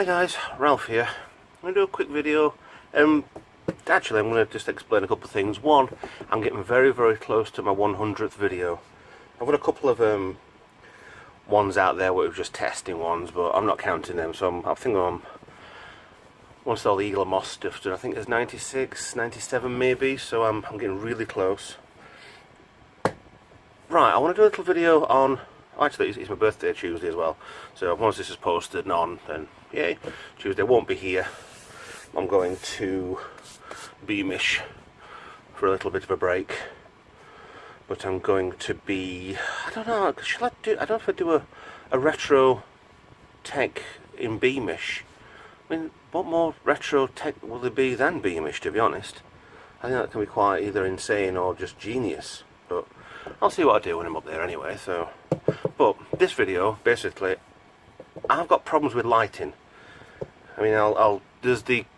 Hi guys, Ralph here. I'm going to do a quick video. Actually, I'm going to just explain a couple of things. One, I'm getting very close to my 100th video. I've got a couple of ones out there where we're just testing ones, but I'm not counting them, so I think once all the Eagle Moss stuff done, I think there's 96, 97 maybe, so I'm getting really close. Right, I want to do a little video on... Actually, it's my birthday Tuesday as well, so once this is posted and on, then yay, Tuesday won't be here. I'm going to Beamish for a little bit of a break, but I'm going to be, I don't know, shall I do, I don't know if I do a retro tech in Beamish. I mean, what more retro tech will there be than Beamish, to be honest? I think that can be quite either insane or just genius, but I'll see what I do when I'm up there anyway, so... But this video, basically, I've got problems with lighting. I mean,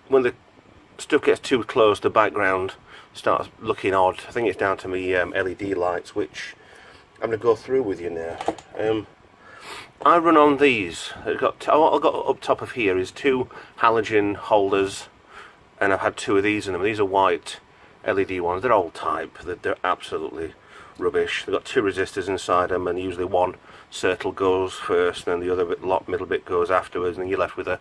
when the stuff gets too close, the background starts looking odd. I think it's down to me LED lights, which I'm going to go through with you now. I run on these. What I've got up top of here is two halogen holders, and I've had two of these in them. These are white LED ones. They're old type. They're absolutely rubbish. They've got two resistors inside them, and usually one circle goes first and then the other middle bit goes afterwards, and then you're left with a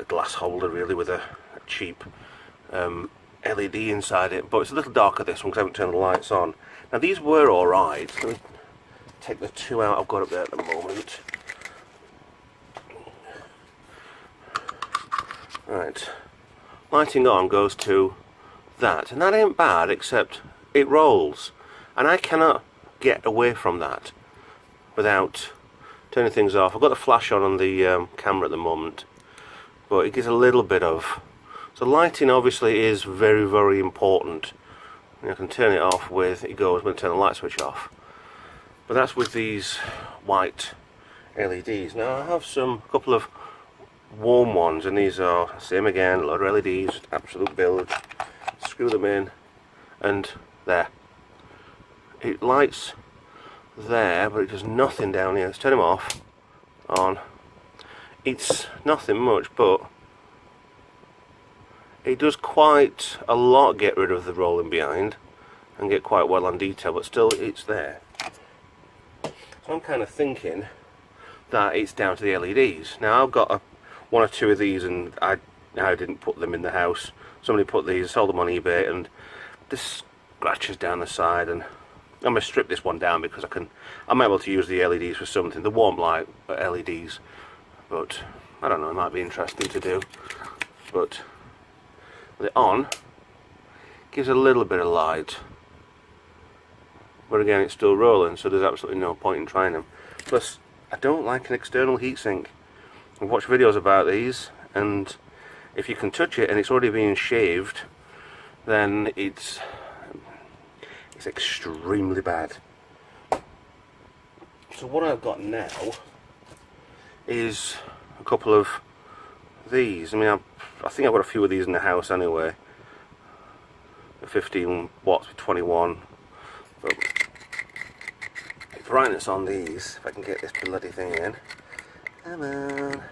glass holder really with a cheap LED inside it. But it's a little darker, this one, because I haven't turned the lights on. Now these were alright. Let me take the two out I've got up there at the moment. Right, lighting on goes to that, and that ain't bad, except it rolls, and I cannot get away from that without turning things off. I've got the flash on the camera at the moment, but it gives a little bit of... So lighting obviously is very important. I can turn it off with, it goes when I turn the light switch off. But that's with these white LEDs. Now I have a couple of warm ones, and these are same again, a lot of LEDs, absolute build. Screw them in, and there. It lights there, but it does nothing down here. Let's turn them off, on. It's nothing much, but it does quite a lot get rid of the rolling behind and get quite well on detail, but still it's there. So I'm kind of thinking that it's down to the LEDs. Now I've got one or two of these, and I didn't put them in the house. Somebody put these, sold them on eBay, and this scratches down the side, and I'm going to strip this one down because I'm able to use the LEDs for something. The warm light LEDs, but I don't know, it might be interesting to do. But with it on, gives a little bit of light, but again it's still rolling, so there's absolutely no point in trying them. Plus, I don't like an external heatsink. I've watched videos about these, and if you can touch it and it's already being shaved, then it's extremely bad. So what I've got now is a couple of these. I mean, I think I've got a few of these in the house anyway. The 15 watts with 21. But the brightness on these, if I can get this bloody thing in. Come on.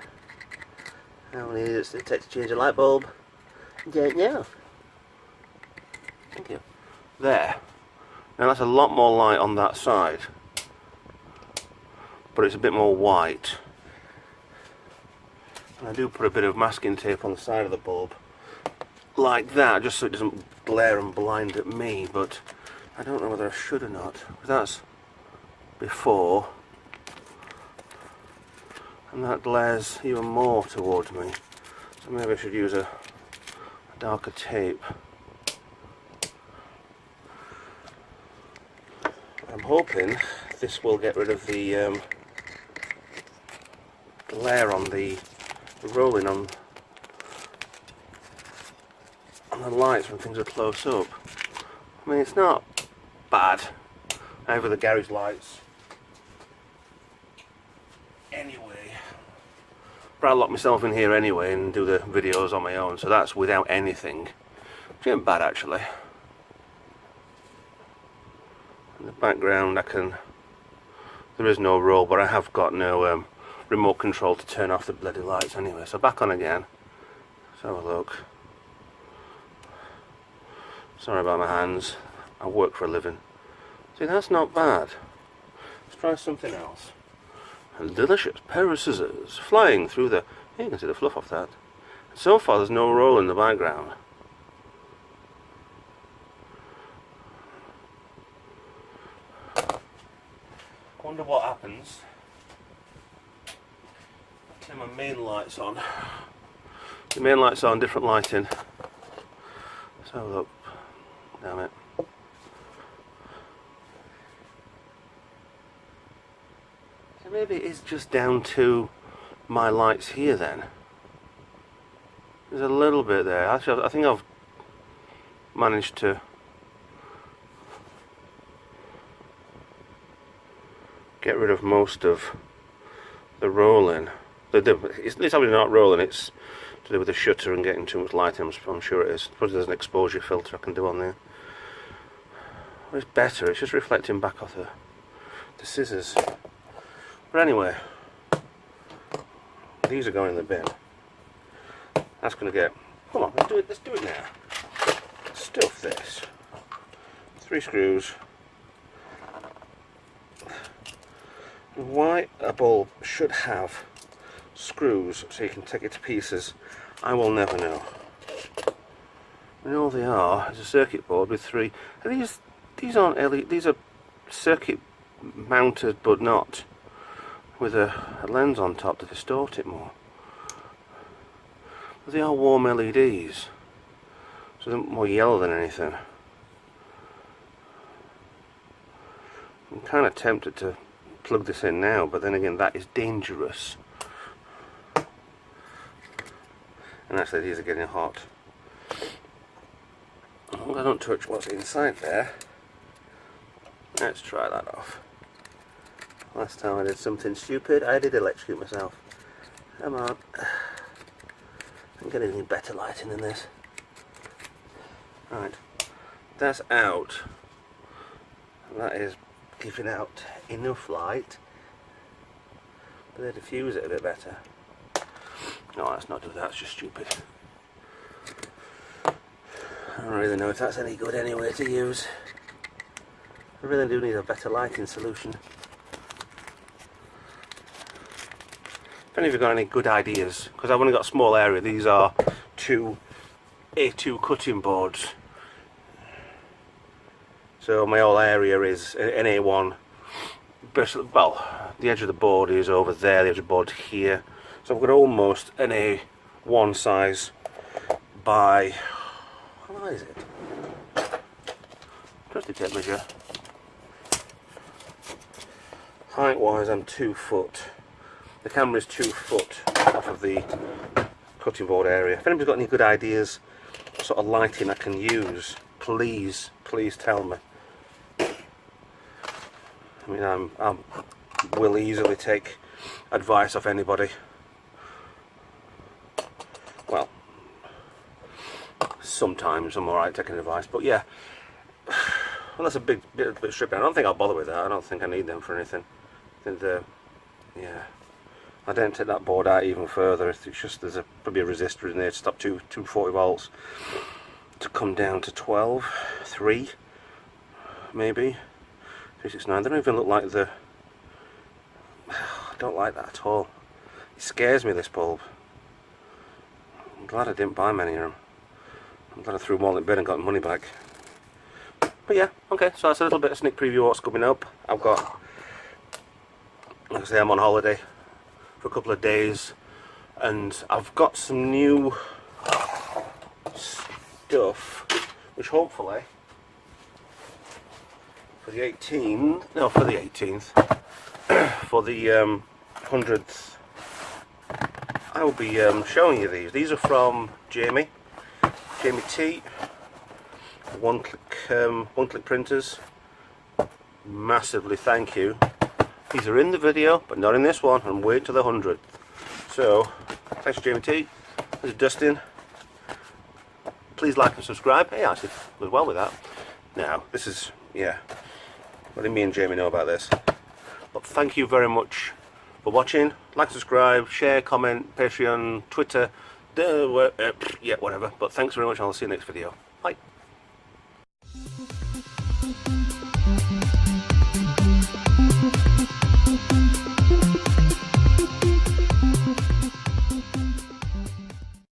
How many minutes does it take to change a light bulb? Don't know. Thank you. There. Now that's a lot more light on that side, but it's a bit more white. And I do put a bit of masking tape on the side of the bulb, like that, just so it doesn't glare and blind at me, but I don't know whether I should or not, because that's before, and that glares even more towards me. So maybe I should use a darker tape. I'm hoping this will get rid of the glare on the rolling on the lights when things are close up. I mean, it's not bad over the garage lights anyway, but I lock myself in here anyway and do the videos on my own, so that's without anything, which ain't bad actually. In the background there is no roll, but I have got no remote control to turn off the bloody lights anyway. So back on again. Let's have a look. Sorry about my hands. I work for a living. See, that's not bad. Let's try something else. A delicious pair of scissors flying through the... You can see the fluff off that. So far there's no roll in the background. I wonder what happens. Turn my main lights on. The main lights are on different lighting. So look, damn it. So maybe it is just down to my lights here then. There's a little bit there. Actually, I think I've managed to get rid of most of the rolling. It's obviously not rolling, it's to do with the shutter and getting too much light in, I'm sure it is. Probably there's an exposure filter I can do on there. Well, it's better, it's just reflecting back off the scissors. But anyway, these are going in the bin. That's going to get... Come on, let's do it now. Stuff this. 3 screws. Why a bulb should have screws so you can take it to pieces, I will never know. And all they are is a circuit board with 3. And these aren't LED, these are circuit mounted, but not with a lens on top to distort it more. But they are warm LEDs, so they're more yellow than anything. I'm kind of tempted to plug this in now, but then again that is dangerous. And actually these are getting hot. I don't touch what's inside there. Let's try that off. Last time I did something stupid, I did electrocute myself. Come on. I'm getting any better lighting than this. Right. That's out. That is giving out enough light. But they diffuse it a bit better. No, let's not do that, it's just stupid. I don't really know if that's any good anyway to use. I really do need a better lighting solution. If any of you got any good ideas, because I've only got a small area, these are 2 A2 cutting boards. So my whole area is an A1. Well, the edge of the board is over there, the edge of the board here. So I've got almost an A1 size by, how high is it? Trusty tape measure. Height wise I'm 2 foot. The camera is 2 foot off of the cutting board area. If anybody's got any good ideas, sort of lighting I can use, please tell me. I mean, I will easily take advice off anybody. Well, sometimes I'm alright taking advice, but yeah. Well, that's a bit stripped down. I don't think I'll bother with that. I don't think I need them for anything. Yeah. I don't take that board out even further. It's just there's probably a resistor in there to stop 240 volts to come down to 12, 3, maybe 369. They don't even look like the. I don't like that at all. It scares me, this bulb. I'm glad I didn't buy many of them. I'm glad I threw them all in the bin and got the money back. But yeah, okay, so that's a little bit of sneak preview of what's coming up. I've got, like I say, I'm on holiday for a couple of days, and I've got some new stuff, which hopefully for the 18th, for the 100th, I will be showing you these. These are from Jamie T. One click printers. Massively thank you. These are in the video, but not in this one, and wait till the 100th. So, thanks to Jamie T. This is Dustin. Please like and subscribe. Hey, actually, goes well with that. Now, this is, yeah, what do me and Jamie know about this? But thank you very much for watching. Like, subscribe, share, comment, Patreon, Twitter, yeah, whatever. But thanks very much, and I'll see you next video. Bye.